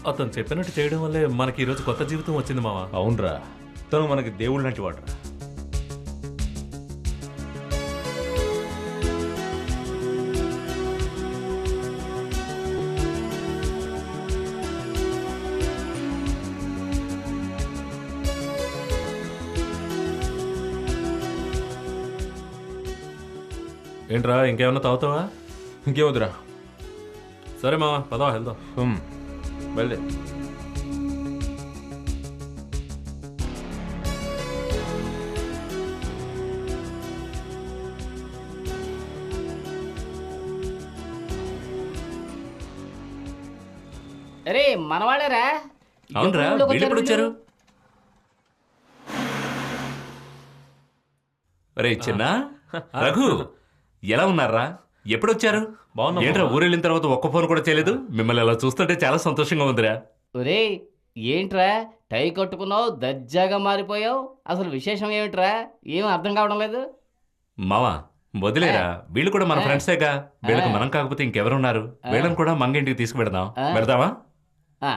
అతను చెప్పినట్టు చేయడం వల్లే మనకి ఈరోజు కొత్త జీవితం వచ్చింది మావా. అవునరా, తను మనకి దేవుడు లాంటి వాడరా. ఏంట్రా ఇంకేమన్నా తాగుతావా? ఇంకేవద్దురా. సరే మావా, పదవా వెళ్దాం. వెళ్ళే. అరే మనవాడేరా. అవునరా, వీళ్ళు ఎప్పుడు వచ్చారు? రే చిన్న రఘు, ఎలా ఉన్నారా? ఎప్పుడొచ్చారు? బాగున్నా. ఏంట్రా ఊరెళ్ళిన తర్వాత ఒక్క ఫోన్ కూడా చేయలేదు? మిమ్మల్ని అలా చూస్తుంటే చాలా సంతోషంగా ఉందిరా. ఒరే ఏంట్రా టై కట్టుకున్నావు, దర్జాగా మారిపోయావు. అసలు విశేషం ఏమిట్రా? ఏం అర్థం కావడం లేదు. మావా వదిలేరా, వీళ్ళు కూడా మన ఫ్రెండ్సేగా. వీళ్ళకి మనం కాకపోతే ఇంకెవరున్నారు? వీళ్ళని కూడా మంగ ఇంటికి తీసుకువెడదాం. పెడదామా? ఆ,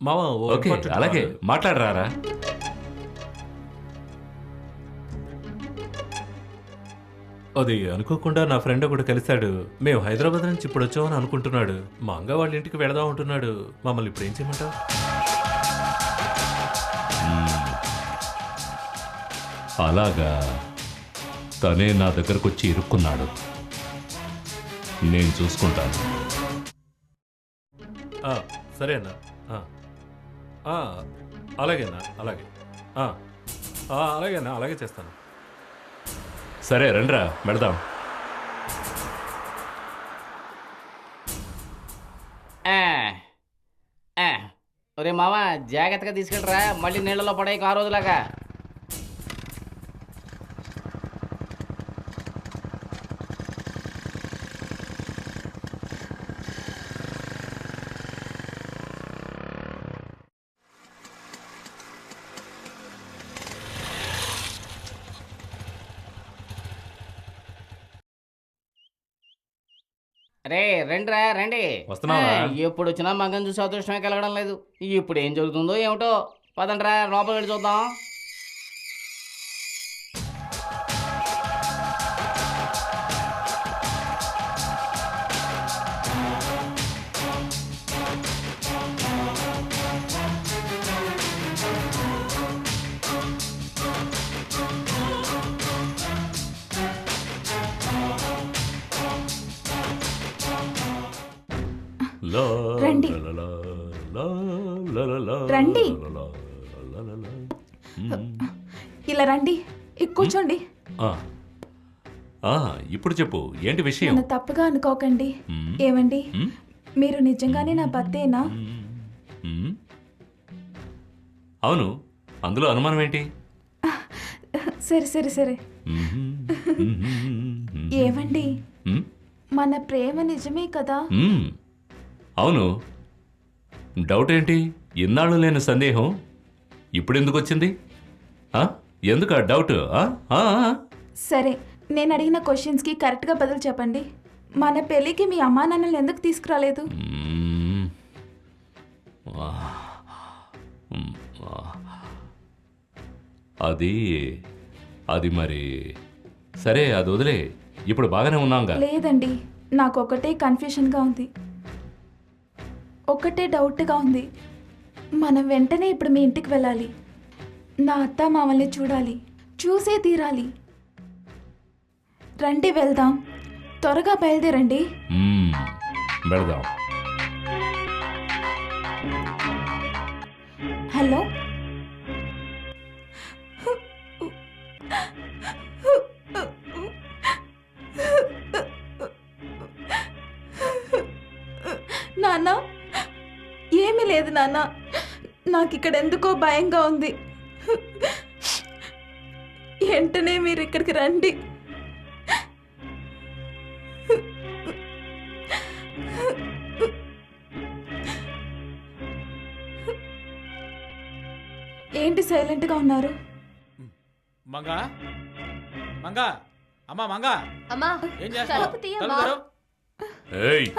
మావా ఓకే, అలాగే మాట్లాడరారా. అది అనుకోకుండా నా ఫ్రెండ్ ఒకడు కలిశాడు. మేము హైదరాబాద్ నుంచి ఇప్పుడు వచ్చామని అనుకుంటున్నాడు. మా అంగ వాళ్ళ ఇంటికి వెళదాం అంటున్నాడు. మమ్మల్ని ఇప్పుడు ఏం చేయమంటావు? అలాగా, తనే నా దగ్గరకు వచ్చి ఇరుక్కున్నాడు. నేను చూసుకుంటాను. సరే అన్న. అలాగే అన్న, అలాగే. అలాగే అన్న, అలాగే చేస్తాను. సరే రండ్రా పెడదాం. ఒరే మామ జాగ్రత్తగా తీసుకెళ్ళరా, మళ్ళీ నీళ్ళలో పడాయి ఆ రోజులాగా. రే రండిరా రండి. వస్తున్నావా? ఎప్పుడు వచ్చినా మగం చూసి అదృష్టమే కలగడం లేదు. ఇప్పుడు ఏం జరుగుతుందో ఏమిటో. పదండ్రా లోపలికి వెళ్ళి చూద్దాం. రండి రండి, ఇలా రండి, కూర్చోండి. ఇప్పుడు చెప్పు, ఏంటి విషయం? నన్ను తప్పుగా అనుకోకండి. ఏమండి, మీరు నిజంగానే నా భర్తేనా? అవును, అందులో అనుమానం ఏంటి? సరే సరే సరే. ఏమండి, మన ప్రేమ నిజమే కదా? అవును, డౌట్ ఏంటి? ఇన్నాళ్ళు లేని సందేహం ఇప్పుడెందుకు వచ్చింది? ఎందుకు ఆ డౌట్? సరే, నేను అడిగిన క్వశ్చన్స్కి కరెక్ట్గా బదులు చెప్పండి. మన పెళ్ళికి మీ అమ్మా నాన్నలు ఎందుకు తీసుకురాలేదు? అది మరి సరే, అది వదిలే. ఇప్పుడు బాగానే ఉన్నాంగా. లేదండి, నాకు ఒకటే కన్ఫ్యూషన్గా ఉంది, ఒకటే డౌట్గా ఉంది. మనం వెంటనే ఇప్పుడు మీ ఇంటికి వెళ్ళాలి. నా అత్త మామల్ని చూడాలి, చూసే తీరాలి. రండి వెళ్దాం, త్వరగా బయలుదేరండి. వెళ్దాం. హలో, నాన్న, ఏమీ లేదు నాన్న, నాకు ఇక్కడ ఎందుకో భయంగా ఉంది. వెంటనే మీరు ఇక్కడికి రండి. ఏంటి సైలెంట్గా ఉన్నారు? మంగా, మంగా, అమ్మా మంగా, అమ్మా ఏం చేస్తావు? తలుపు తీయమ్మా. ఏయ్,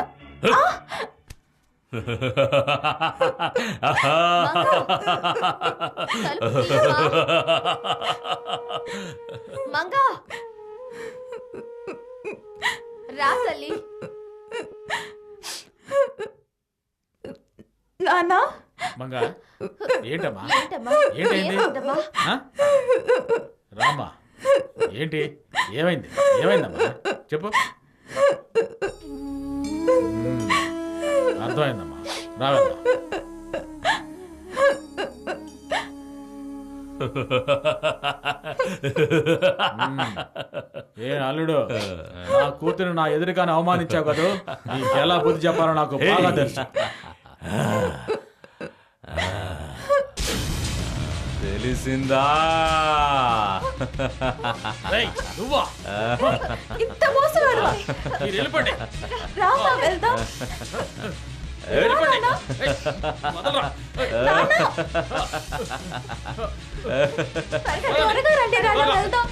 తలుపు తీయవా? మంగా రా తల్లి. నానా మంగా ఏంటమ్మా ఏంటమ్మా ఏంటైంది? ఏమైందమ్మా? ఆ? రామ్మా ఏంటి ఏమైంది ఏమైందమ్మా చెప్పు. అర్థమైందమ్మా రావేద్దాం. ఏ అల్లుడు నా కూతురు నా ఎదురుగానే అవమానించావు కదా, నీకు ఎలా బుద్ధి చెప్పాలో నాకు బాగా తెలుసు. తెలిసిందా? రేయ్, నువ్వా? ఇంత మోసగాడు. మీరు వెళ్ళిపోండి రామా వెళ్దాం. వెళ్ళిపోండి. ఏయ్, వదలరా. త్వరగా రండి నాన్న వెళ్దాం.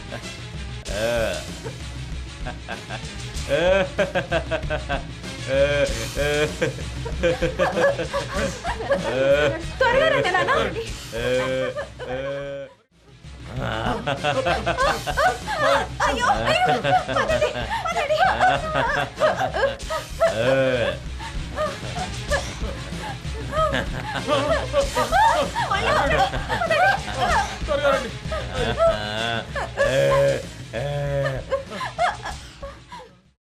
త్వరగా రండి నాన్న. అయ్యో అయ్యో పదండి, పదండి. త్వరగా రండి.